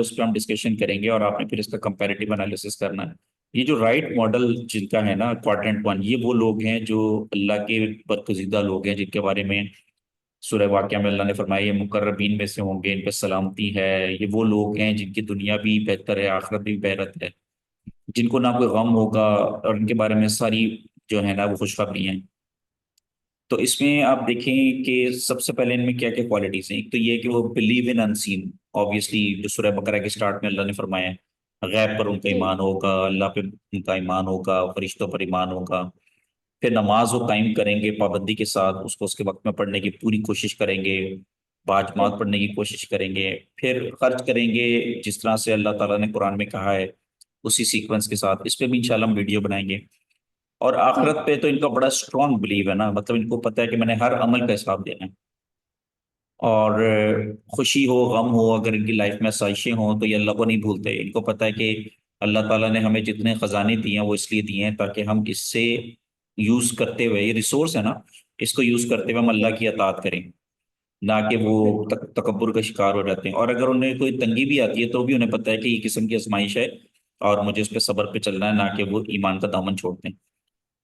उस पर हम डिस्कशन करेंगे और आपने फिर इसका कंपैरेटिव एनालिसिस करना है। ये जो राइट मॉडल जिनका है ना, क्वाड्रेंट वन, ये वो लोग हैं जो अल्लाह के बरगुज़ीदा लोग हैं, जिनके बारे में सूरह वाक़िया में अल्लाह ने फरमाया ये मुकर्रबीन में से होंगे, इन पर सलामती है। ये वो लोग हैं जिनकी दुनिया भी बेहतर है, आखिरत भी बेहतर है, जिनको ना कोई गम होगा, और इनके बारे में सारी जो है ना वो खुशखबरी हैं। तो इसमें आप देखें कि सबसे पहले इनमें क्या क्या क्वालिटीज हैं। एक तो ये है कि वो बिलीव इन अनसीन, ऑब्वियसली जो सूरह बकरा के स्टार्ट में अल्लाह ने फरमाया है, गैब पर उनका जी। ईमान होगा, अल्लाह पे उनका ईमान होगा, फरिश्तों पर ईमान होगा। फिर नमाज वो कायम करेंगे पाबंदी के साथ, उसको उसके वक्त में पढ़ने की पूरी कोशिश करेंगे, बाजमात बिल्कुल। पढ़ने की कोशिश करेंगे। फिर खर्च करेंगे जिस तरह से अल्लाह ताला ने कुरान में कहा है, उसी सीक्वेंस के साथ। इस पे भी इंशाल्लाह हम वीडियो बनाएंगे। और जी। आखिरत पे तो इनका बड़ा स्ट्रांग बिलीव है ना, मतलब इनको पता है कि मैंने हर अमल का हिसाब देना है। और खुशी हो गम हो, अगर इनकी लाइफ में आसाइशें हों तो ये अल्लाह को नहीं भूलते। इनको पता है कि अल्लाह ताला ने हमें जितने खजाने दिए हैं वो इसलिए दिए हैं ताकि हम इससे यूज करते हुए, ये रिसोर्स है ना, इसको यूज करते हुए हम अल्लाह जी। की अताअत करें, ना कि वो बिल्कुल। तकब्बुर का शिकार हो जाते हैं। और अगर उन्हें कोई तंगी भी आती है तो भी उन्हें पता है कि ये किस्म की आजमाइश है और मुझे उस पर सब्र पे चलना है, ना कि वो ईमान का दामन छोड़ते हैं।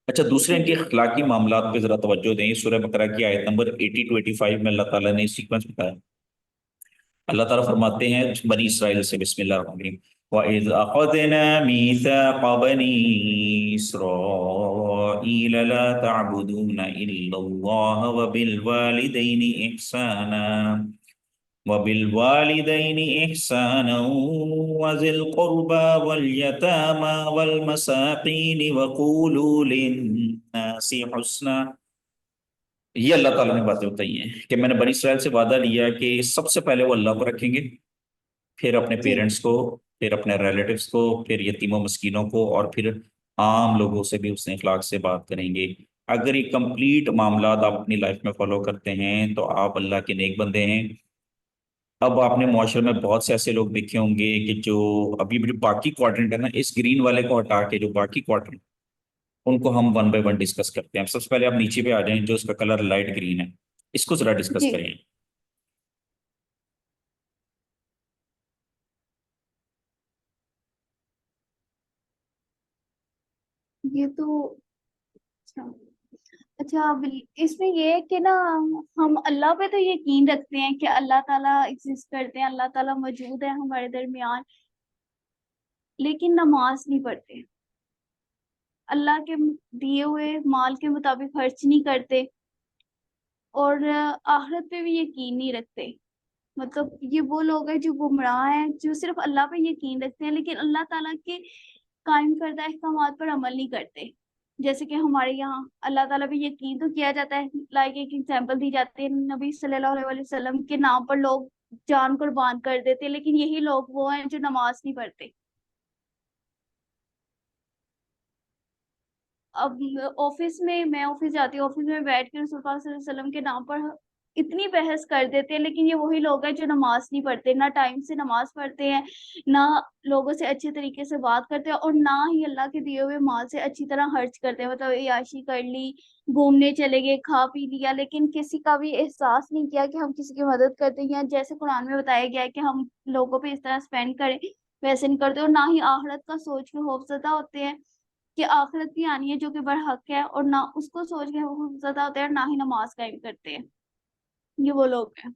अच्छा, दूसरे इनके जी। अखलाकी मामलात पे जरा तवज्जो दें। सूरह बकरा की आयत नंबर 80 टू 85 में अल्लाह ताला ने सीक्वेंस बताया। अल्लाह ताला फरमाते हैं बनी इसराइल से, बिस्मिल्लाह रहमान रहीम, वइज़ अख़ज़ना मीसाक़ बनी इसराईल ला तअबुदून इल्लल्लाह व बिल वालिदैनि इहसाना वबिलवालिदैनि इहसाना वज़िल क़ुरबा वल यतामा वल मसाकीन वक़ूलू लिन्नासि हुस्ना। ये अल्लाह ताला ने बातें बताई हैं कि मैंने बनी इसराइल से वादा लिया कि सबसे पहले वो अल्लाह को रखेंगे, फिर अपने जी। पेरेंट्स को, फिर अपने रिलेटिव्स को, फिर यतीमों मस्कीनों को, और फिर आम लोगों से भी उसने इखलाक से बात करेंगे। अगर ये कंप्लीट मामलात आप अपनी लाइफ में फॉलो करते हैं तो आप अल्लाह के नेक बंदे हैं। अब आपने मुआशरे में बहुत से ऐसे लोग देखे होंगे कि जो अभी भी जो बाकी क्वाड्रेंट है ना, इस ग्रीन वाले को हटा के जो बाकी क्वाड्रेंट, उनको हम वन बाय वन डिस्कस करते हैं। सबसे पहले आप नीचे पे आ जाएं, जो इसका कलर लाइट ग्रीन है, इसको जरा डिस्कस जी। करें। ये तो अच्छा। अच्छा, इसमें ये है कि ना, हम अल्लाह पे तो यकीन रखते हैं कि अल्लाह ताला एग्जिस्ट करते हैं, अल्लाह ताला मौजूद है हमारे दरमियान, लेकिन नमाज नहीं पढ़ते, अल्लाह के दिए हुए माल के मुताबिक खर्च नहीं करते, और आखिरत पे भी यकीन नहीं रखते। मतलब ये वो लोग हैं जो गुमराह हैं, जो सिर्फ अल्लाह पे यकीन रखते हैं लेकिन अल्लाह ताला के कायम करदा अहकामात पर अमल नहीं करते। जैसे कि हमारे यहाँ अल्लाह ताला पे यकीन तो किया जाता है, लाइक एक एग्जांपल दी जाती है, नबी सल्लल्लाहु अलैहि वसल्लम के नाम पर लोग जान कुर्बान कर देते हैं, लेकिन यही लोग वो हैं जो नमाज नहीं पढ़ते। अब ऑफिस में, मैं ऑफिस जाती हूँ, ऑफिस में बैठ के रसूल पाक सल्लल्लाहु अलैहि वसल्लम के नाम पर इतनी बहस कर देते हैं, लेकिन ये वही लोग हैं जो नमाज नहीं पढ़ते, ना टाइम से नमाज पढ़ते हैं, ना लोगों से अच्छे तरीके से बात करते हैं, और ना ही अल्लाह के दिए हुए माल से अच्छी तरह खर्च करते हैं। मतलब याशी कर ली, घूमने चले गए, खा पी लिया, लेकिन किसी का भी एहसास नहीं किया कि हम किसी की मदद करते हैं, या जैसे कुरान में बताया गया है कि हम लोगों पे इस तरह स्पेंड करें, वैसे नहीं करते। और ना ही आखिरत का सोच के खौफजदा होते हैं कि आखिरत भी आनी है जो कि बरहक है, और ना उसको सोच के वो ज्यादा होते हैं, ना ही नमाज कायम करते हैं। ये वो लोग हैं,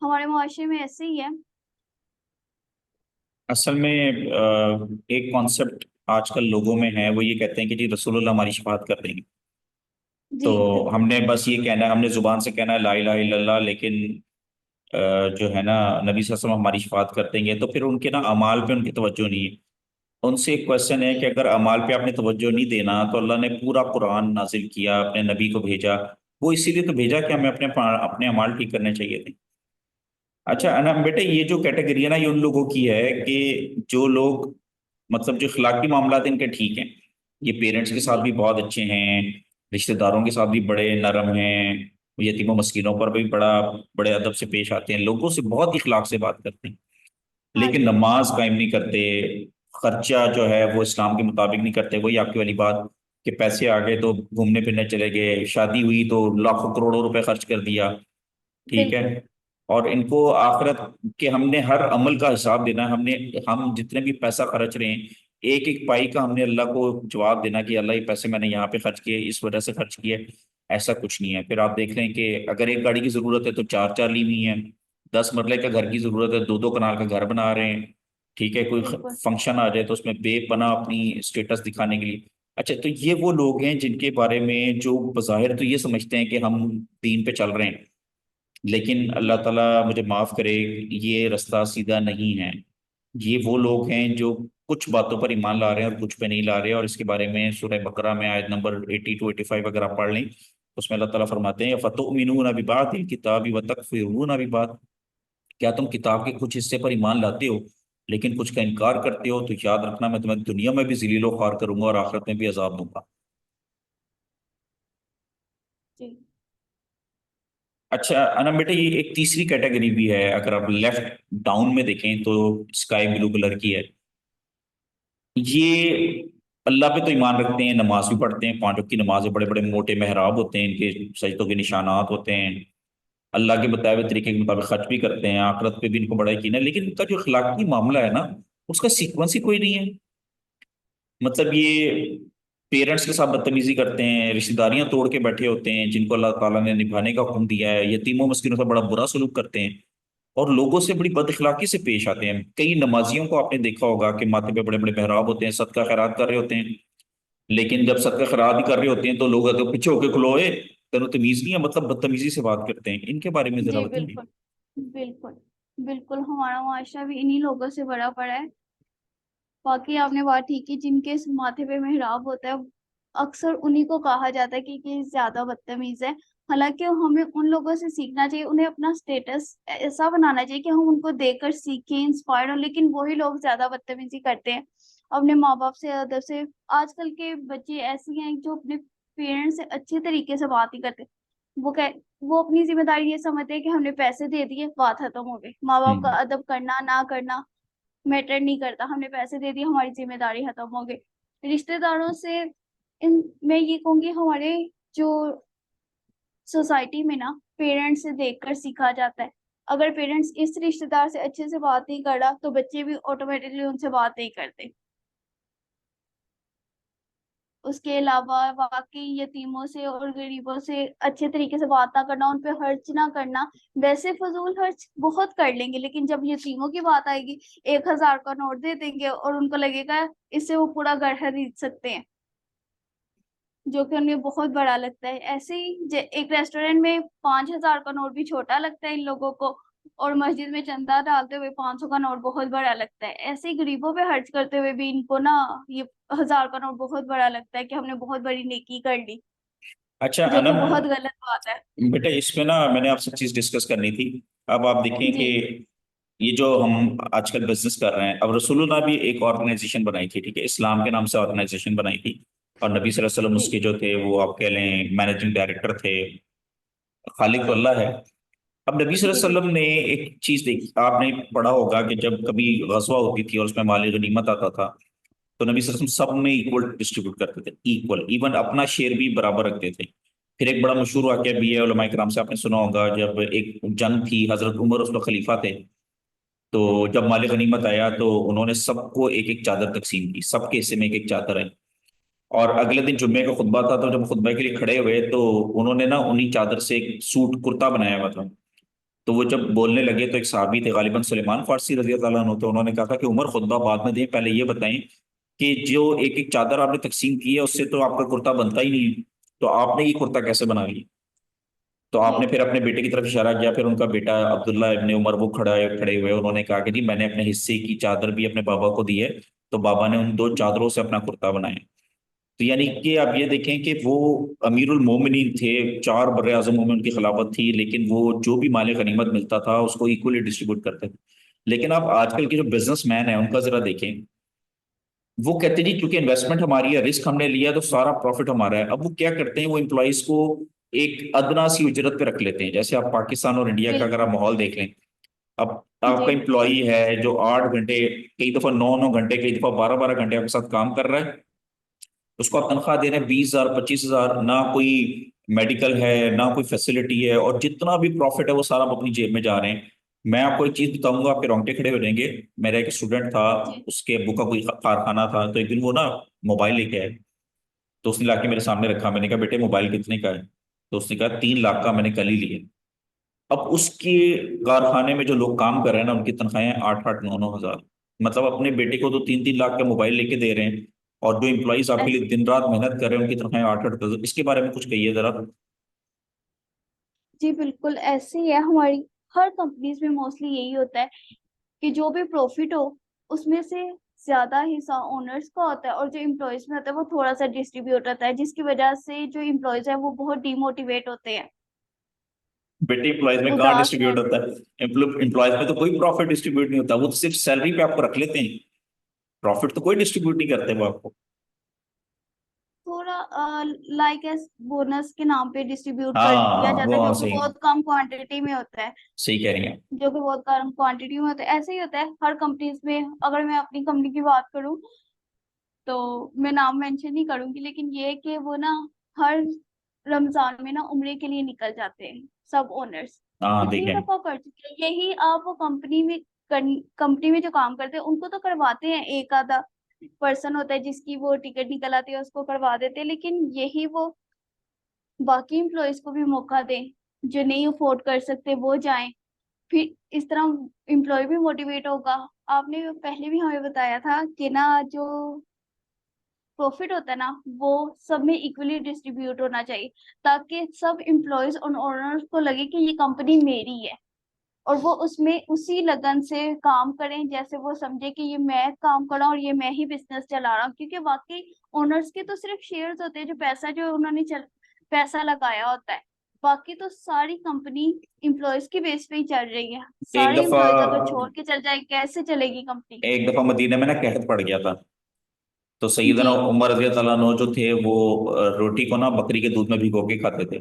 हमारे मुआशरे में ऐसे ही है। असल में एक कॉन्सेप्ट आजकल लोगों में है, वो ये कहते हैं कि जी रसूलुल्लाह हमारी शफाअत कर देंगे। जी। तो बिल्कुल। हमने बस ये कहना है, हमने जुबान से कहना है ला इलाहा इल्लल्लाह, लेकिन जो है ना, नबी सल्लल्लाहु अलैहि वसल्लम हमारी शफाअत कर देंगे, तो फिर उनके ना अमाल पे उनकी तवज्जो नहीं है। उनसे एक क्वेश्चन है कि अगर अमाल पे आपने तवज्जो नहीं देना तो अल्लाह ने पूरा कुरान नाजिल किया, अपने नबी को भेजा, वो इसीलिए तो भेजा कि हमें अपने अपने अमाल ठीक करने चाहिए थे। अच्छा बिल्कुल। अनम बेटे, ये जो कैटेगरी है ना, ये उन लोगों की है कि जो लोग, मतलब जो अखलाकी मामलात इनके ठीक हैं, ये पेरेंट्स के साथ जी। भी बहुत अच्छे हैं, रिश्तेदारों के साथ भी बड़े नरम हैं, यतीमों मस्कीनों पर भी बड़ा बड़े अदब से पेश आते हैं, लोगों से बहुत इखलाक से बात करते हैं, हाँ लेकिन जी। नमाज कायम नहीं करते, खर्चा जो है वो इस्लाम के मुताबिक नहीं करते। वही आपकी वाली बात कि पैसे आ गए तो घूमने फिरने चले गए, शादी हुई तो लाखों करोड़ों रुपए खर्च कर दिया, ठीक है। बिल्कुल। और इनको आखिरत के हमने हर अमल का हिसाब देना है। हम जितने भी पैसा खर्च रहे हैं, एक एक पाई का हमने अल्लाह को जवाब देना कि अल्लाह ये पैसे मैंने यहाँ पे खर्च किए, इस वजह से खर्च किए। ऐसा कुछ नहीं है। फिर आप देख रहे हैं कि अगर एक गाड़ी की जरूरत है तो चार चार ली हुई है। 10 मरले का घर की जरूरत है, दो दो कनाल का घर बना रहे हैं। ठीक है, कोई बिल्कुल। फंक्शन आ जाए तो उसमें बेपना अपनी स्टेटस दिखाने के लिए। अच्छा, तो ये वो लोग हैं जिनके बारे में जो बज़ाहिर तो ये समझते हैं कि हम दीन पे चल रहे हैं, लेकिन अल्लाह ताला मुझे माफ करे, ये रास्ता सीधा नहीं है। ये वो लोग हैं जो कुछ बातों पर ईमान ला रहे हैं और कुछ पे नहीं ला रहे हैं। और इसके बारे में सूरह बकरा में आयत नंबर 80 to 85 अगर आप पढ़ लें, उसमें अल्लाह ताला फरमाते हैं फतुमिनून बिबादिल किताबी व तकफुरून बिबाद। क्या तुम किताब के कुछ हिस्से पर ईमान लाते हो लेकिन कुछ का इनकार करते हो, तो याद रखना मैं तुम्हें दुनिया में भी जलीलो ख्वार करूंगा और आखिरत में भी अजाब दूंगा। जी। अच्छा अनम बेटा, ये एक तीसरी कैटेगरी भी है, अगर आप लेफ्ट डाउन में देखें तो स्काई ब्लू कलर की है। ये अल्लाह पे तो ईमान रखते हैं, नमाज भी पढ़ते हैं, 5 वक्त की नमाज है, बड़े बड़े मोटे मेहराब होते हैं, इनके सजदों के निशानात होते हैं, अल्लाह के बताए हुए तरीके के मुताबिक खर्च भी करते हैं, आखिरत पे भी इनको बड़ा यकीन है। लेकिन इनका जो अखलाकी मामला है ना, उसका सीक्वेंस ही कोई नहीं है। मतलब ये पेरेंट्स के साथ बदतमीजी करते हैं, रिश्तेदारियां तोड़ के बैठे होते हैं जिनको अल्लाह ताला ने निभाने का हुक्म दिया है, यतीमों मस्किनों से बड़ा बुरा सलूक करते हैं, और लोगों से बड़ी बद अखलाकी से पेश आते हैं। कई नमाजियों को आपने देखा होगा कि माथे पे बड़े बड़े मेहराब होते हैं, सदका खैरात कर रहे होते हैं, लेकिन जब सदका खैरात ही कर रहे होते हैं तो लोग आगे पीछे होके खुलोए, तेनों तमीज नहीं है, मतलब बदतमीजी से बात करते हैं। इनके बारे में जरा जी बताइए। बिल्कुल। बिल्कुल। बिल्कुल हमारा मुआशरा भी इन्हीं लोगों से भरा पड़ा है। बाकी आपने बात ठीक की, जिनके माथे पे मेहराब होता है अक्सर उन्हीं को कहा जाता है कि ज्यादा बदतमीज है। हालांकि हमें उन लोगों से सीखना चाहिए, उन्हें अपना स्टेटस ऐसा बनाना चाहिए कि हम उनको देखकर सीखें, इंस्पायर हो, लेकिन वही लोग ज्यादा बदतमीजी करते हैं अपने माँ बाप से, अदब से। आजकल के बच्चे ऐसे हैं जो अपने पेरेंट्स से अच्छे तरीके से बात ही करते। वो कह वो अपनी जिम्मेदारी ये समझते हैं कि हमने पैसे दे दिए, बात खत्म हो गई, माँ बाप का हम्म। अदब करना ना करना मैटर नहीं करता, हमने पैसे दे दिए हमारी जिम्मेदारी खत्म हो गई। रिश्तेदारों से इन मैं ये कहूंगी, हमारे जो सोसाइटी में ना पेरेंट्स से देखकर सीखा जाता है। अगर पेरेंट्स इस रिश्तेदार से अच्छे से बात नहीं कर रहा तो बच्चे भी ऑटोमेटिकली उनसे बात नहीं करते। उसके अलावा वाकई यतीमों से और गरीबों से अच्छे तरीके से बात ना करना, उन पे खर्च ना करना। वैसे फजूल खर्च बहुत कर लेंगे, लेकिन जब यतीमों की बात आएगी 1,000 का नोट दे देंगे और उनको लगेगा इससे वो पूरा घर खरीद सकते हैं, जो कि उन्हें बहुत बड़ा लगता है। ऐसे ही एक रेस्टोरेंट में 5,000 का नोट भी छोटा लगता है इन लोगों को, और मस्जिद में चंदा डालते हुए 500 का नोट बहुत बड़ा लगता है। ऐसे ही गरीबों पे खर्च करते हुए भी इनको ना ये 1,000 का नोट बहुत बड़ा लगता है कि हमने बहुत बड़ी नेकी कर ली, अच्छा जो कि अनम बहुत गलत बात है। बेटा, इसमें ना मैंने आपसे चीज डिस्कस करनी थी। अब आप देखें कि जी। ये जो हम आजकल बिजनेस कर रहे हैं, अब रसूलुल्लाह भी एक ऑर्गेनाइजेशन बनाई थी, ठीक है, इस्लाम के नाम से ऑर्गेनाइजेशन बनाई थी, और नबी सल्लल्लाहु अलैहि वसल्लम जी। उसके जो थे वो आप कह लें मैनेजिंग डायरेक्टर थे। खालिक तो अल्लाह है। अब नबी सल्लल्लाहु जी अलैहि वसल्लम बिल्कुल। ने एक चीज देखी, आपने पढ़ा होगा कि जब कभी गजवा होती थी और उसमें माल गनीमत आता था, तो नबी सल्लल्लाहु अलैहि वसल्लम सब में इक्वल डिस्ट्रीब्यूट करते थे, इक्वल, इवन अपना शेयर भी बराबर रखते थे। फिर एक बड़ा मशहूर वाकया भी है, उलमाए किराम से आपने सुना होगा, जब एक जंग थी, हजरत उमर उस वक्त खलीफा थे, तो जब माल गनीमत आया तो उन्होंने सबको एक एक चादर तकसीम की, सबके हिस्से में एक एक चादर है। और अगले दिन जुम्मे का खुतबा था, तो जब खुतबा के लिए खड़े हुए तो उन्होंने ना उन्हीं चादर से एक सूट कुर्ता बनाया हुआ था। तो वो जब बोलने लगे तो एक साहबी थे, गालिबन सुलेमान फारसी रजी अल्लाह अन्हु, तो उन्होंने कहा था कि उमर खुतबा बाद में दें, पहले ये बताएं कि जो एक एक चादर आपने तकसीम की है उससे तो आपका कुर्ता बनता ही नहीं है, तो आपने ये कुर्ता कैसे बना लिया? तो जी। आपने फिर अपने बेटे की तरफ इशारा किया, फिर उनका बेटा अब्दुल्ला इब्ने उमर वो खड़े हुए, उन्होंने कहा कि जी मैंने अपने हिस्से की चादर भी अपने बाबा को दी है। तो बाबा ने उन दो चादरों से अपना कुर्ता बनाया। तो यानी कि आप ये देखें कि वो अमीरुल मोमिनीन थे, 4 बरए आज़मों में उनकी खिलाफत थी, लेकिन वो जो भी माल गनीमत मिलता था उसको इक्वली डिस्ट्रीब्यूट करते थे। लेकिन आप आजकल के जो बिजनेसमैन है उनका जरा देखें, वो कहते जी क्योंकि इन्वेस्टमेंट हमारी है, रिस्क हमने लिया, तो सारा प्रॉफिट हमारा है। अब वो क्या करते हैं, वो एम्प्लॉयज को एक अदना सी उजरत पे रख लेते हैं। जैसे आप पाकिस्तान और इंडिया का अगर आप बिल्कुल। माहौल देख लें, अब जी। आपका एम्प्लॉय है जो 8 घंटे, कई दफा 9 9 घंटे, कई दफा 12 12 घंटे आपके साथ काम कर रहा है, उसको आप तनख्वाह दे रहे हैं 20,000 25,000, ना कोई मेडिकल है ना, कोई फैसिलिटी है, और जितना भी प्रॉफिट है वो सारा अपनी जेब में जा रहे हैं। मैं आपको एक चीज बताऊंगा, आपके रोंगटे खड़े हो जाएंगे। मेरा एक स्टूडेंट था, जी। उसके अब्बू का कोई कारखाना था, तो एक दिन वो ना मोबाइल लेके आए। तो उसने लाके मेरे सामने रखा, मैंने कहा बेटे मोबाइल कितने का है? तो उसने कहा 3 लाख का, मैंने कल ही लिया। अब उसके कारखाने में जो लोग काम कर रहे हैं ना, उनकी तनख्वाहें 8-8 9 9 हज़ार। मतलब अपने बेटे को तो 3-3 लाख का मोबाइल लेके दे रहे हैं, और जो इम्प्लॉइज आपके लिए ऐसे दिन रात मेहनत कर रहे हैं उनकी तनख्वाहें 8-8 हज़ार। इसके बारे में कुछ कहिए जरा। जी बिल्कुल ऐसे ही है, हमारी हर कंपनीज में मोस्टली यही होता है कि जो भी प्रॉफिट हो उसमें से ज्यादा हिस्सा ओनर्स का होता है, और जो एम्प्लॉयज में होता है वो थोड़ा सा डिस्ट्रीब्यूट होता है, जिसकी वजह से जो एम्प्लॉयज है वो बहुत डिमोटिवेट होते हैं, बेटे एम्प्लॉयज में कहाँ उदास डिस्ट्रीब्यूट रहते होता हैं। है? एम्प्लॉयज में तो कोई प्रॉफिट डिस्ट्रीब्यूट नहीं होता, वो तो सिर्फ सैलरी पे आपको रख लेते हैं। प्रॉफिट तो कोई डिस्ट्रीब्यूट नहीं करते वो आपको। थोड़ा लाइक एस बोनस के नाम पे डिस्ट्रीब्यूट कर दिया हाँ जाता है, वो जो हाँ, कि सही। बहुत कम क्वांटिटी में होता है। सही कह रही हैं। जो कि बहुत कम क्वांटिटी में होता है, ऐसे ही होता है हर कंपनीज में। अगर मैं अपनी कंपनी की बात करूं तो मैं नाम मेंशन नहीं करूंगी, लेकिन ये है कि वो ना हर रमजान में ना उम्रे के लिए निकल जाते हैं सब ओनर्स। हाँ कितनी देखें। दफा कर चुके हैं यही। आप वो कंपनी में जो काम करते हैं उनको तो करवाते हैं, एक आधा पर्सन होता है जिसकी वो टिकट निकल आती है उसको करवा देते हैं, लेकिन यही वो बाकी एम्प्लॉयज को भी मौका दें, जो नहीं अफोर्ड कर सकते वो जाएं। फिर इस तरह एम्प्लॉय भी मोटिवेट होगा। आपने पहले भी हमें बताया था कि ना जो प्रॉफिट होता है ना वो सब में इक्वली डिस्ट्रीब्यूट होना चाहिए, ताकि सब एम्प्लॉयज और ओनर्स को लगे कि ये कंपनी मेरी है, और वो उसमें उसी लगन से काम करें, जैसे वो समझे कि ये मैं काम कर रहा हूँ और ये मैं ही बिजनेस चला रहा हूँ। क्योंकि वाकई ओनर्स के तो सिर्फ शेयर्स होते हैं, जो पैसा जो उन्होंने पैसा लगाया होता है। बाकी तो सारी कंपनी एम्प्लॉयज की बेस पे ही चल रही है। एक सारे दफा एम्प्लॉयज अगर छोड़ के चल जाए कैसे चलेगी कंपनी। एक दफा मदीने में ना कहत पड़ गया था। तो जी। सैयदना उमर रजी अल्लाह अन्हु जो थे वो रोटी को ना बकरी के दूध में भिगो के खाते थे।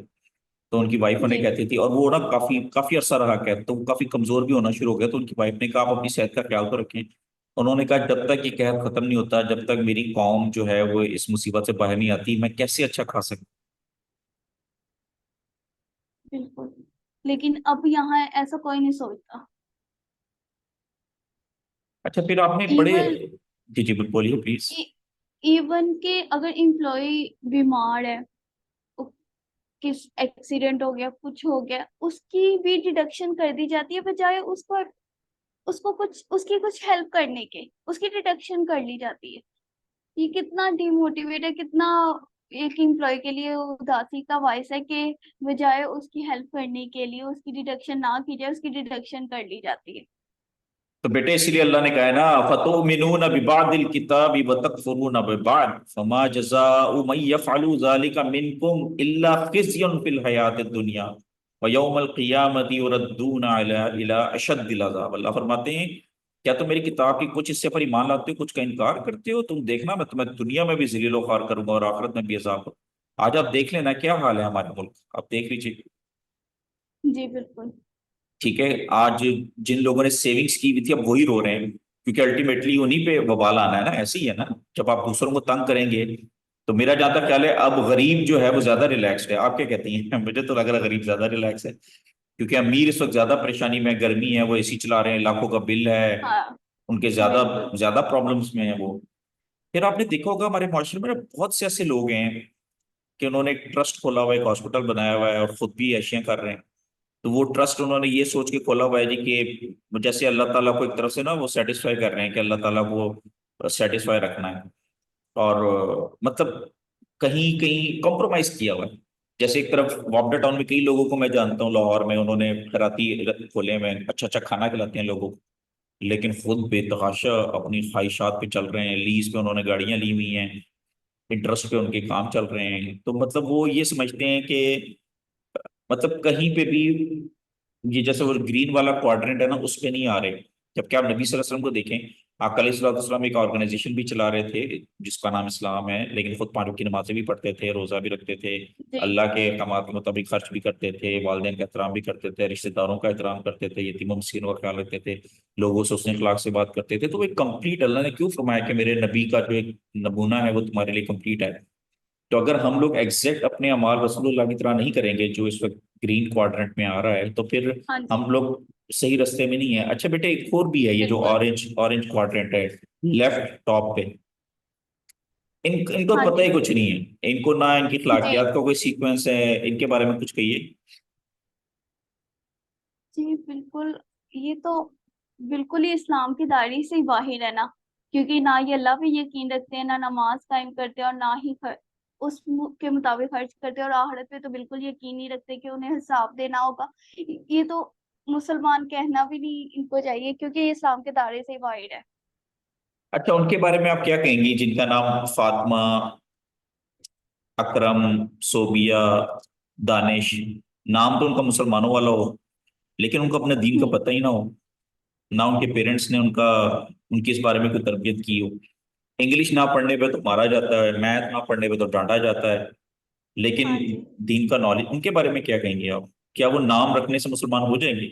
तो उनकी वाइफ उन्हें जी कहती थी, और वो ना काफी काफी अरसा रहा कहते, तो वो काफी कमजोर भी होना शुरू हो गया। तो उनकी वाइफ ने कहा आप अपनी सेहत का ख्याल तो रखें। उन्होंने कहा जब तक ये कहर खत्म नहीं होता, जब तक मेरी कौम जो है वो इस मुसीबत से बाहर नहीं आती, मैं कैसे अच्छा खा सकता। बिल्कुल। लेकिन अब यहाँ ऐसा कोई नहीं सोचता। अच्छा फिर आपने बड़े। इवन जी जी बोलिए प्लीज। इवन के अगर एम्प्लॉय बीमार है, उ- किस एक्सीडेंट हो गया कुछ हो गया, उसकी भी डिडक्शन कर दी जाती है, बजाय उसको उसको कुछ उसकी कुछ हेल्प करने के उसकी डिडक्शन कर ली जाती है। ये कितना डिमोटिवेट है, कितना एक एम्प्लॉय के लिए उदासी का वायस है कि बजाय उसकी हेल्प करने के लिए उसकी डिडक्शन ना की जाए, उसकी डिडक्शन कर ली जाती है। तो बेटे इसीलिए अल्लाह ने कहा है ना, फतुमिनून बिबादिल किताबी व तकफुरून बिबाद फमा जज़ाउ मन यफअलु ज़ालिका मिनकुम इल्ला खिज़्युन फिल हयातिद दुनिया व यौमल क़ियामति युरद्दूना इला अशद्दिल अज़ाब। अल्लाह फरमाते हैं, क्या तुम मेरी किताब के कुछ हिस्से पर ईमान लाते हो, कुछ का इनकार करते हो? तुम देखना मैं तुम्हें दुनिया में भी ज़लील व ख़ार करूंगा और आखिरत में भी अज़ाब। आज आप देख लेना क्या हाल है हमारे मुल्क, आप देख लीजिए। जी बिल्कुल। ठीक है, आज जिन लोगों ने सेविंग्स की हुई थी अब वही रो रहे हैं, क्योंकि अल्टीमेटली उन्हीं पे वबाल आना है ना। ऐसे ही है ना, जब आप दूसरों को तंग करेंगे। तो मेरा जहां तक ख्याल है अब गरीब जो है वो ज्यादा रिलैक्स्ड है। आप क्या कहती हैं? मुझे तो लग रहा है गरीब ज्यादा रिलैक्स है, क्योंकि अमीर इस वक्त ज्यादा परेशानी में, गर्मी है, वो एसी चला रहे हैं, लाखों का बिल है, हाँ उनके ज्यादा बिल्कुल। ज्यादा प्रॉब्लम्स में है वो। फिर आपने देखा होगा हमारे माशरे में ना बहुत से ऐसे लोग हैं कि उन्होंने एक ट्रस्ट खोला हुआ है, एक हॉस्पिटल बनाया हुआ है, और खुद भी ऐशियां कर रहे हैं। तो वो ट्रस्ट उन्होंने ये सोच के खोला हुआ है जी कि जैसे अल्लाह ताला को एक तरफ से ना वो सेटिस्फाई कर रहे हैं कि अल्लाह ताला को सेटिस्फाई रखना है। और मतलब कहीं कहीं कॉम्प्रोमाइज किया हुआ है। जैसे एक तरफ वापडा टाउन में कई लोगों को मैं जानता हूँ, लाहौर में उन्होंने खैराती खोले में अच्छा अच्छा खाना खिलाते हैं लोगों को, लेकिन खुद बेतहाशा अपनी ख्वाहिशात पे चल रहे हैं। लीज पे उन्होंने गाड़ियां ली हुई हैं, इंटरेस्ट पे उनके काम चल रहे हैं। तो मतलब वो ये समझते हैं कि मतलब कहीं पे भी ये जैसे वो ग्रीन वाला क्वाड्रेंट है ना, उस पे नहीं आ रहे। जबकि आप नबी सल्लल्लाहु अलैहि वसल्लम को देखें, आका अलैहि सल्लम एक ऑर्गेनाइजेशन भी चला रहे थे जिसका नाम इस्लाम है, लेकिन खुद 5 वक्त की नमाजें भी पढ़ते थे, रोजा भी रखते थे, जी अल्लाह के अहकाम के मुताबिक खर्च भी करते थे, वालदेन का एहतराम भी करते थे, रिश्तेदारों का एहतराम करते थे, यतीमों मिस्कीनों का ख्याल रखते थे, लोगों से उसने अखलाक से बात करते थे। तो वो एक कंप्लीट, अल्लाह ने क्यों फरमाया कि मेरे नबी का जो एक नमूना है वो तुम्हारे लिए कंप्लीट है। तो अगर हम लोग एग्जैक्ट अपने अमाल रसूलुल्लाह की तरह नहीं करेंगे जो इस वक्त ग्रीन क्वाड्रेंट में आ रहा है, तो फिर हाँ हम जी। लोग सही रास्ते में नहीं है। अच्छा बेटे, एक और भी है ये जो बिल्कुल। ऑरेंज ऑरेंज क्वाड्रेंट है लेफ्ट टॉप पे। इनको हाँ पता ही जी। कुछ नहीं है, इनको ना इनकी जी। अखलाकियात का कोई सीक्वेंस है। इनके बारे में कुछ कहिए। जी बिल्कुल। ये तो बिल्कुल ही इस्लाम की दायरे से ही बाहर है ना, क्योंकि ना ये अल्लाह पे यकीन रखते हैं, ना नमाज कायम करते हैं, और ना ही के मुताबिक खर्च करते हैं, और आखिरत पे तो बिल्कुल यकीन नहीं रखते कि उन्हें हिसाब देना होगा। ये तो मुसलमान कहना भी नहीं इनको चाहिए, क्योंकि ये इस्लाम के दायरे से ही बाहर है। अच्छा, उनके बारे में आप क्या कहेंगी जिनका नाम फातिमा, अकरम, सोबिया, दानिश, नाम तो उनका मुसलमानों वाला हो, लेकिन उनको अपने दीन का हम्म। पता ही ना हो, ना उनके पेरेंट्स ने उनका उनकी इस बारे में कोई तरबियत की हो। इंग्लिश ना पढ़ने पे तो मारा जाता है, मैथ ना पढ़ने पे तो डांटा जाता है, लेकिन हाँ जी। दीन का नॉलेज उनके बारे में क्या कहेंगे आप? क्या वो नाम रखने से मुसलमान हो जाएंगे?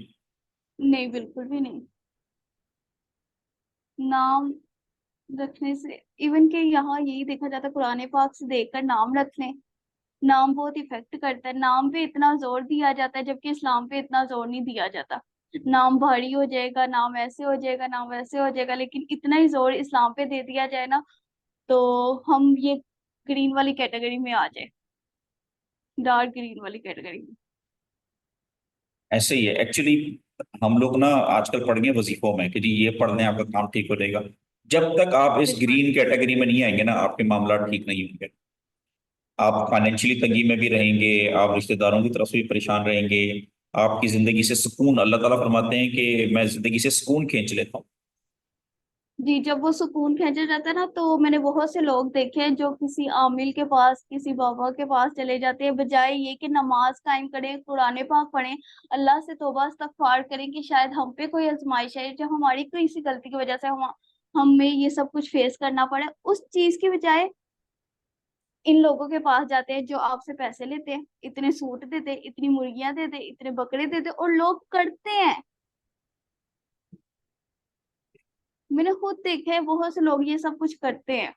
नहीं, बिल्कुल भी नहीं। नाम रखने से, इवन के यहाँ यही देखा जाता है, कुरान पाक से देखकर नाम रख लें। नाम बहुत इफेक्ट करता है, नाम पे इतना जोर दिया जाता है, जबकि इस्लाम पे इतना जोर नहीं दिया जाता। नाम भारी हो जाएगा, नाम ऐसे हो जाएगा, नाम वैसे हो जाएगा, लेकिन इतना ही जोर इस्लाम पे दे दिया जाए ना, तो हम ये ग्रीन वाली कैटेगरी में आ जाए, डार्क ग्रीन वाली कैटेगरी में। ऐसे ही है एक्चुअली। हम लोग ना आजकल पढ़ गए वजीफों में कि जी ये पढ़ लें आपका काम ठीक हो जाएगा। जब तक आप इस बिल्कुल। ग्रीन कैटेगरी में नहीं आएंगे ना, आपके मामला ठीक नहीं होंगे। आप फाइनेंशियली तंगी में भी रहेंगे, आप रिश्तेदारों की तरफ से भी परेशान रहेंगे, आपकी जिंदगी से सुकून, अल्लाह ताला फरमाते हैं कि मैं जिंदगी से सुकून खींच लेता हूँ। जी, जब वो सुकून खींचा जाता है ना, तो मैंने बहुत से लोग देखे हैं जो किसी आमिल के पास, किसी बाबा के पास चले जाते हैं, बजाय ये कि नमाज कायम करें, कुरान पाक पढ़ें, अल्लाह से तौबा इस्तगफार करें कि शायद हम पे कोई आजमाइश है, जो हमारी किसी गलती की वजह से हमें ये सब कुछ फेस करना पड़े, उस चीज की बजाय इन लोगों के पास जाते हैं जो आपसे पैसे लेते हैं, इतने सूट देते, इतनी मुर्गियां देते, इतने बकरे देते, और लोग करते हैं। मैंने खुद देखा है, बहुत से लोग ये सब कुछ करते हैं।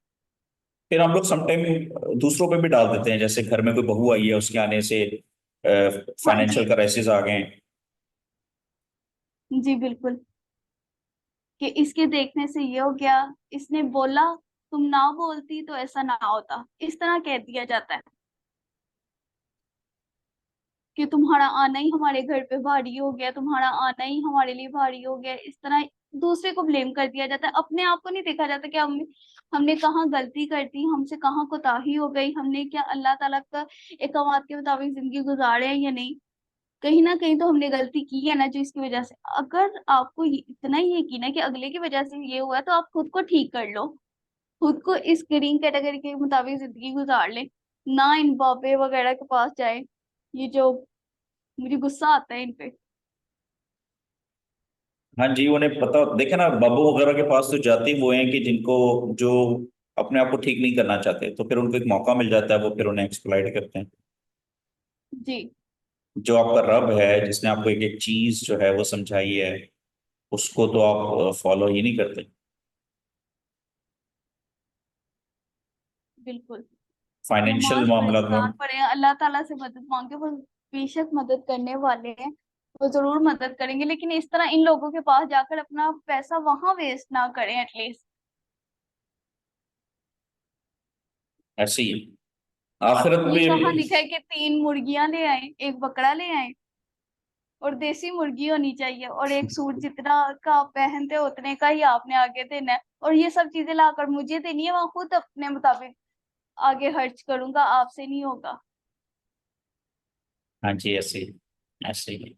फिर हम लोग समटाइम दूसरों पे भी डाल देते हैं, जैसे घर में कोई बहू आई है, उसके आने से हाँ जी। फाइनेंशियल क्राइसिस आ गए हैं। जी बिल्कुल। कि इसके देखने से ये हो गया, इसने बोला, तुम ना बोलती तो ऐसा ना होता, इस तरह कह दिया जाता है कि तुम्हारा आना ही हमारे घर पे भारी हो गया, तुम्हारा आना ही हमारे लिए भारी हो गया, इस तरह दूसरे को ब्लेम कर दिया जाता है, अपने आप को नहीं देखा जाता कि हमने कहाँ गलती कर दी, हमसे कहाँ कोताही हो गई, हमने क्या अल्लाह ताला का अहकामात के मुताबिक जिंदगी गुजारे है या नहीं। कहीं ना कहीं तो हमने गलती की है ना, जो इसकी वजह से, अगर आपको इतना ही यकीन है कि अगले की वजह से ये हुआ है, तो आप खुद को ठीक कर लो, खुद को इस ग्रीन कैटेगरी के मुताबिक जिंदगी गुजार ले, ना इन बाबे वगैरह के पास जाए। ये जो, मुझे गुस्सा आता है इन पे। हाँ जी, उन्हें पता देखे ना, बाबू वगैरह के पास तो जाते ही वो हैं कि जिनको, जो अपने आप को ठीक नहीं करना चाहते, तो फिर उनको एक मौका मिल जाता है, वो फिर उन्हें एक्सप्लॉइट करते हैं। जी। जो आपका रब है, जिसने आपको एक एक चीज जो है वो समझाई है, उसको तो आप फॉलो ही नहीं करते। बिल्कुल। फाइनेंशियल नमाज पढ़े, मामला में। कुरान पढ़े, अल्लाह ताला से मदद मांगे, वो बेशक मदद करने वाले हैं, वो जरूर मदद करेंगे, लेकिन इस तरह इन लोगों के पास जाकर अपना पैसा वहां वेस्ट ना करें एटलीस्ट। ऐसे ही आखिरत ये कहाँ में। लिखा है कि 3 मुर्गियां ले आए, एक बकरा ले आए, और देसी मुर्गी होनी चाहिए, और एक सूट जितना का आप पहनते हो उतने का ही आपने आगे देना है, और ये सब चीजें लाकर मुझे देनी है, वहां खुद अपने मुताबिक आगे खर्च करूंगा, आपसे नहीं होगा। हाँ जी, ऐसे ही, ऐसे ही,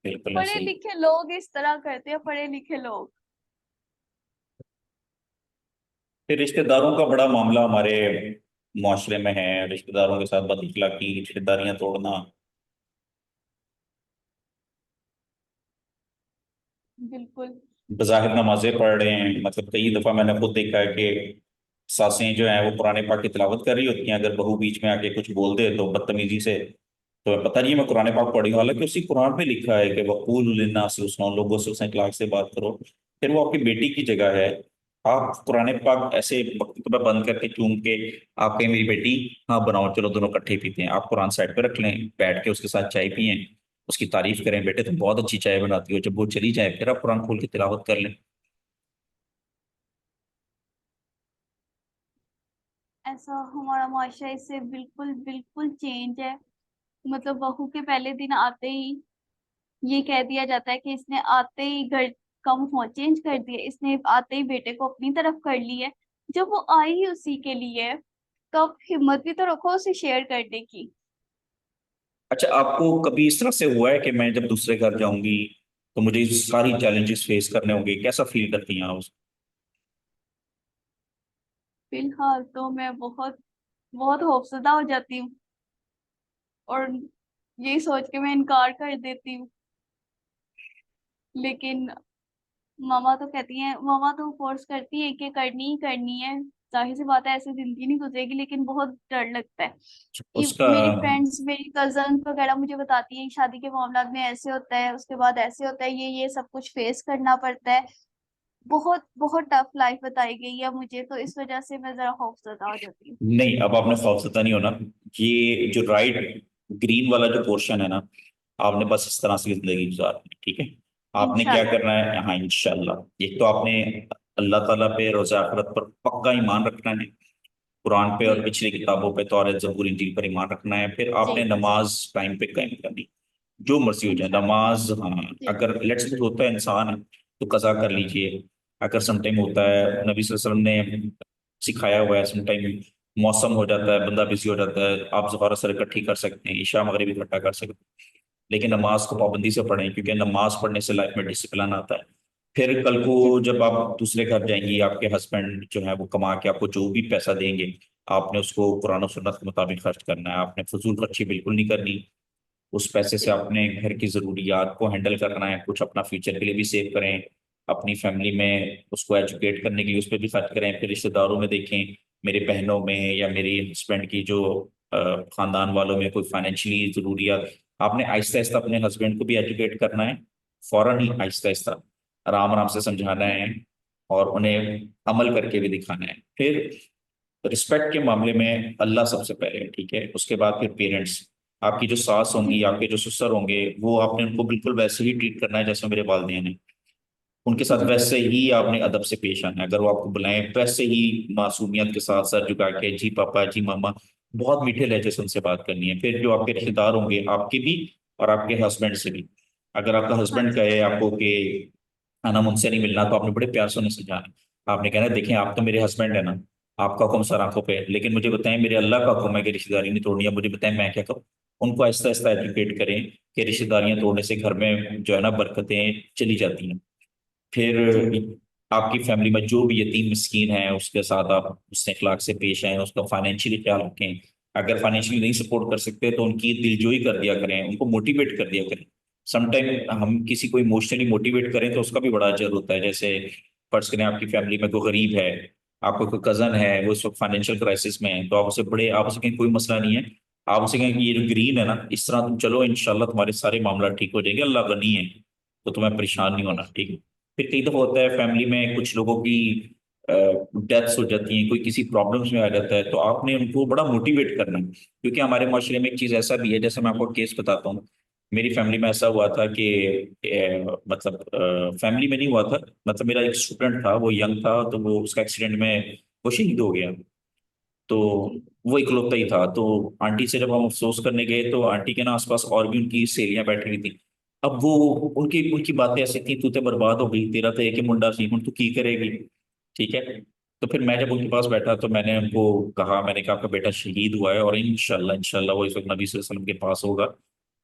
बिल्कुल पढ़े ऐसे ही। लिखे लोग इस तरह करते हैं, पढ़े लिखे लोग। फिर रिश्तेदारों का बड़ा मामला हमारे मुआशरे में है, रिश्तेदारों के साथ बदअखलाकी, रिश्तेदारियां तोड़ना। बिल्कुल। बज़ाहिर नमाजें पढ़ रहे हैं, मतलब कई दफा मैंने खुद देखा है कि सासें जो हैं वो कुरान पाक की तिलावत कर रही होती हैं, अगर बहू बीच में आके कुछ बोल दे तो बदतमीजी से, तो पता नहीं है मैं कुरान पाक पढ़ी हूँ, हालांकि उसी कुरान में लिखा है कि वक़ूलू लिन्नासी हुस्ना, उन लोगों से उस इखलाक से बात करो। फिर वो आपकी बेटी की जगह है, आप कुरान पाक ऐसे वक्त तो मैं बंद करके चूम के, आप कहें मेरी बेटी, हाँ बनाओ चलो दोनों इकट्ठे ही पीते हैं, आप कुरान साइड पे रख लें, बैठ के उसके साथ चाय पिए, उसकी तारीफ करें, बेटे तुम बहुत अच्छी चाय बनाती हो, जब वो चली जाए फिर आप कुरान खोल के तिलावत कर लें। ऐसा हमारा माशरा इससे बिल्कुल बिल्कुल चेंज है। मतलब बहू के पहले दिन आते ही ये कह दिया जाता है कि इसने आते ही घर का माहौल चेंज कर दिया, इसने आते ही बेटे को अपनी तरफ कर ली है। जब वो आई ही उसी के लिए, तो अब हिम्मत भी तो रखो उसे शेयर करने की। अच्छा, आपको कभी इस तरह से हुआ है कि मैं जब दूसरे घर जाऊंगी तो मुझे सारी चैलेंजेस फेस करने होंगे, कैसा फील करती हैं आप? फिलहाल तो मैं बहुत बहुत खौफजदा हो जाती हूँ, और यही सोच के मैं इनकार कर देती हूँ। लेकिन मामा तो कहती हैं, मामा तो फोर्स करती है कि करनी ही करनी है। जाहिर सी बात है ऐसे जिंदगी नहीं गुजरेगी, लेकिन बहुत डर लगता है। उसका मेरी फ्रेंड्स, मेरी कजन वगैरह मुझे बताती हैं शादी के मामला में ऐसे होता है, उसके बाद ऐसे होता है, ये सब कुछ फेस करना पड़ता है। बहुत बहुत टफ लाइफ बताई गई है मुझे, तो इस वजह से मैं जरा खौफजदा हो जाती हूँ। नहीं, अब आपने खौफजदा नहीं होना। ये जो राइट ग्रीन वाला जो पोर्शन है ना, आपने बस इस तरह से जिंदगी गुजारनी है, ठीक है। आपने क्या इंशाल्लाह। करना है, हाँ इंशाल्लाह, एक तो आपने अल्लाह ताला पे, रोज़ आखिरत पर पक्का ईमान रखना है, कुरान पे और जी। पिछली किताबों पे, तौरात ज़बूर इंजील पर ईमान रखना है। फिर आपने जी। नमाज टाइम पे कायम करनी, जो मर्जी हो जाए इंशाल्लाह। नमाज। हाँ, जी। अगर लेट्स सपोज होता है इंसान है तो कज़ा कर लीजिए। अगर समटाइम होता है, नबी सल्लल्लाहु अलैहि वसल्लम ने सिखाया हुआ है, समटाइम मौसम हो जाता है, बंदा बिजी हो जाता है, आप ज़ोहर असर इकट्ठी कर सकते हैं, ईशा मगरिब इकट्ठा कर सकते हैं, लेकिन नमाज को पाबंदी से पढ़ें, क्योंकि नमाज पढ़ने से लाइफ में डिसिप्लिन आता है। फिर कल को जी। जब आप दूसरे घर जाएंगी, आपके हस्बैंड जो है वो कमा के आपको जो भी पैसा देंगे, आपने उसको कुरान और सुन्नत के मुताबिक खर्च करना है, आपने फजूल खर्ची बिल्कुल नहीं करनी। उस पैसे से जी। अपने घर की जरूरियात को हैंडल करना है, कुछ अपना फ्यूचर के लिए भी सेव करें, अपनी फैमिली में उसको एजुकेट करने के लिए उस पर भी खर्च करें। फिर रिश्तेदारों में देखें, मेरे बहनों में या मेरे हस्बैंड की जो खानदान वालों में कोई फाइनेंशियली जरूरियात, आपने आहिस्ता आहिस्ता अपने हस्बैंड को भी एजुकेट करना है, फौरन ही आहिस्ता आहिस्ता आराम आराम से समझाना है, और उन्हें अमल करके भी दिखाना है। फिर रिस्पेक्ट के मामले में अल्लाह सबसे पहले है, ठीक है, उसके बाद फिर पेरेंट्स। आपकी जो सास जी। होंगी, आपके जो ससुर होंगे, वो आपने उनको बिल्कुल वैसे ही ट्रीट करना है जैसे मेरे वालिदैन हैं, उनके साथ जी। वैसे ही आपने अदब से पेश आना है। अगर वो आपको बुलाएं वैसे ही मासूमियत के साथ सर झुका के, जी पापा जी मामा, बहुत मीठे लहजे से उनसे बात करनी है। फिर जो आपके रिश्तेदार होंगे, आपके भी और आपके हस्बैंड से भी, अगर आपका हाँ हस्बैंड जी। कहे आपको कि आना मुझसे नहीं मिलना, तो आपने बड़े प्यार से उन्हें समझाना। आपने कहना देखिए आप तो मेरे हस्बैंड है ना, आपका हुक्म सर आंखों पे है, लेकिन मुझे बताएं मेरे अल्लाह का हुक्म है कि रिश्तेदारी नहीं तोड़नी है, मुझे बताएं मैं क्या करूं। उनको आहिस्ता आहिस्ता एजुकेट करें कि रिश्तेदारियां तोड़ने से घर में जो है ना बरकतें चली जाती हैं। फिर जी। आपकी फैमिली में जो भी यतीम मिस्कीन है उसके साथ आप उससे अखलाक से पेश आए, उसका फाइनेंशियली ख्याल रखें। अगर फाइनेंशियली नहीं सपोर्ट कर सकते तो उनकी दिलजोई कर दिया करें, उनको मोटिवेट कर दिया करें। समटाइम हम किसी को इमोशनली मोटिवेट करें तो उसका भी बड़ा अजर होता है। जैसे फर्ज करें आपकी फैमिली में कोई गरीब है, आपको कोई कजन है वो इस वक्त फाइनेंशियल क्राइसिस में है, तो आप उसे कहें कोई मसला नहीं है, आप उसे कहें कि ये जो ग्रीन है ना इस तरह तुम चलो, इंशाल्लाह तुम्हारे सारे मामला ठीक हो जाएंगे, अल्लाह गनी है, तो तुम्हें परेशान नहीं होना, ठीक है। फिर कई दफा होता है फैमिली में कुछ लोगों की डेथ्स हो जाती हैं, कोई किसी प्रॉब्लम्स में आ जाता है, तो आपने उनको बड़ा मोटिवेट करना है। क्योंकि हमारे माशरे में एक चीज ऐसा भी है, जैसे मैं आपको केस बताता हूँ, मेरी फैमिली में ऐसा हुआ था कि मतलब फैमिली में नहीं हुआ था, मतलब मेरा एक स्टूडेंट था, वो यंग था, तो वो उसका एक्सीडेंट में वो शहीद हो गया। तो जी। वो इकलौता ही था। तो आंटी से जब हम अफसोस करने गए तो आंटी के ना आसपास और भी उनकी सहेलियां बैठी हुई थी। अब वो उनकी उनकी बातें ऐसी थी, तू तो बर्बाद हो गई, तेरा तो एक ही मुंडा सी, हूं तू की करेगी, ठीक है। तो फिर मैं जब उनके पास बैठा तो मैंने उनको कहा, मैंने कहा आपका बेटा शहीद हुआ है और इंशाल्लाह इंशाल्लाह वो इस वक्त नबी सल्लल्लाहु अलैहि वसल्लम के पास होगा,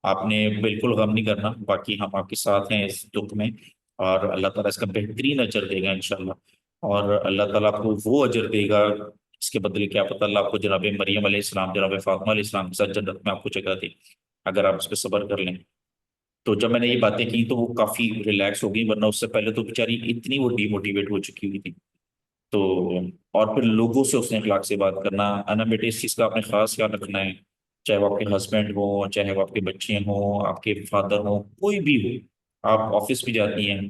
आपने बिल्कुल गम नहीं करना, बाकी हम आपके साथ हैं इस दुख में, और अल्लाह ताला इसका बेहतरीन अजर देगा इंशाल्लाह। और अल्लाह ताला आपको वो अजर देगा, इसके बदले क्या पता अल्लाह आपको जनाब मरियम अलैहिस्सलाम, जनाब फातिमा अलैहिस्सलाम के साथ जन्नत में आपको जगह दे, अगर आप उस पर सब्र कर लें। तो जब मैंने ये बातें की तो वो काफी रिलैक्स हो गई, वरना उससे पहले तो बेचारी इतनी वो डीमोटिवेट हो चुकी हुई थी। तो और फिर लोगों से उसने अखलाक से बात करना, अना बेटे इस चीज का आपने खास ख्याल रखना है, चाहे वो आपके हस्बैंड हो, चाहे वो आपके बच्चे हों, आपके फादर हो, कोई भी हो, आप ऑफिस भी जाती हैं,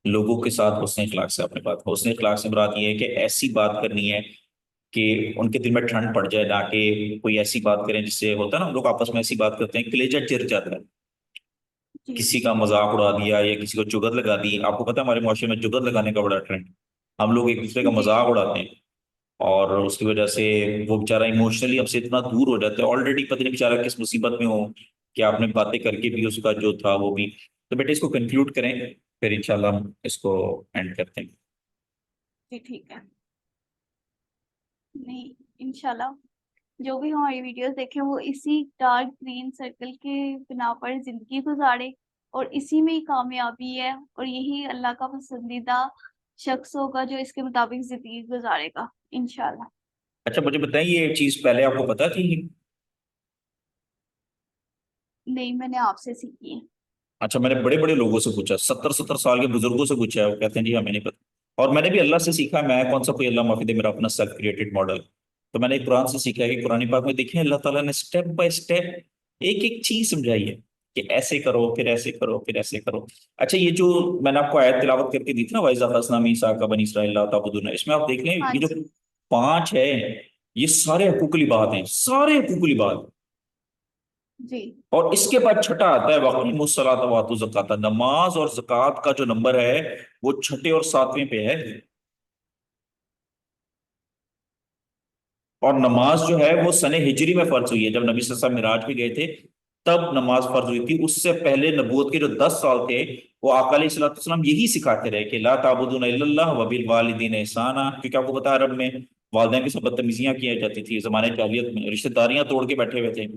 लोगों के साथ हुस्न इखलाक से अपनी बात, हुस्न इखलाक से मुराद ये है कि ऐसी बात करनी है कि उनके दिल में ठंड पड़ जाए, ना कि कोई ऐसी बात करें जिससे होता है ना, हम लोग आपस में ऐसी बात करते हैं कलेजा चिर जाता है, जी किसी का मजाक उड़ा दिया या किसी को चुगत लगा दी। आपको पता है हमारे मुआशरे में चुगत लगाने का बड़ा ट्रेंड, हम लोग एक दूसरे का जी मजाक उड़ाते हैं, और उसकी वजह से वो बेचारा इमोशनली हमसे इतना दूर हो जाता है, ऑलरेडी पता नहीं बेचारा किस मुसीबत में हो कि आपने बातें करके भी उसका जो था वो भी। तो बेटे इसको कंक्लूड करें, फिर इंशाल्लाह हम इसको एंड करते हैं। जी ठीक है। नहीं, इंशाल्लाह जो भी हमारी वीडियोस देखें वो इसी डार्क ग्रीन सर्कल के बिना पर जिंदगी गुजारे, और इसी में ही कामयाबी है, और यही अल्लाह का पसंदीदा शख्स होगा जो इसके मुताबिक जिंदगी गुजारेगा इंशाल्लाह। अच्छा मुझे बताइए, ये चीज पहले आपको पता थी? नहीं, मैंने आपसे सीखी है। अच्छा, मैंने बड़े बड़े लोगों से पूछा, 70-70 साल के बुजुर्गों से पूछा है, वो कहते हैं जी हमें नहीं पता। और मैंने भी अल्लाह से सीखा है, मैं कौन सा कोई अल्लाह माफी दे मेरा अपना सेल्फ क्रिएटेड मॉडल। तो मैंने कुरान से सीखा है कि कुरान पाक में देखिए अल्लाह ताला ने स्टेप बाय स्टेप एक एक चीज समझाई है कि ऐसे करो फिर ऐसे करो फिर ऐसे करो। अच्छा, ये जो मैंने आपको आयत तिलावत करके दी थी ना, वाइजा खसना मीसा का बनी इसराइल ताबुदून, इसमें आप देख लें हाँ ये जो जी। 5 है, ये सारे हकूक बात हैं, सारे हकूक बात। जी और इसके बाद छठा आता है वक़ीमुस्सलात वातु ज़कात, नमाज और ज़कात का जो नंबर है वो छठे और सातवें पे है। और नमाज जो है वो सने हिजरी में फर्ज हुई है, जब नबी सल्लल्लाहु अलैहि वसल्लम मिराज पे गए थे तब नमाज फर्ज हुई थी। उससे पहले नबूवत के जो 10 साल थे वो आका अलैहिस्सलाम यही सिखाते रहे कि ला ताबुदून इल्लल्लाह व बिल वालिदैन ihसाना, क्योंकि आपको पता है अरब में वालिदैन की सब बदतमीजियां की जाती थी जमाने जाहिलियत में, रिश्तेदारियां तोड़ के बैठे हुए थे।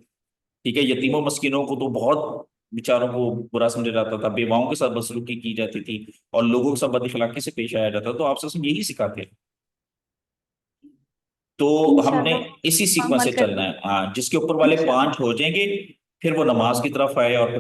ठीक है, यतीमों जी मस्किनों को तो बहुत बेचारों को बुरा समझा जाता था, बेवाओं के साथ बदसलूकी की जाती थी, और लोगों के साथ बदअखलाकी से पेश आया जाता, तो आप सब यही सिखाते हैं। तो हमने इंशाल्लाह इसी सीक्वेंस अमल से चलना करेंगे। है, हाँ, जिसके ऊपर वाले इंशाल्लाह। 5 हो जाएंगे फिर वो नमाज की तरफ आए, और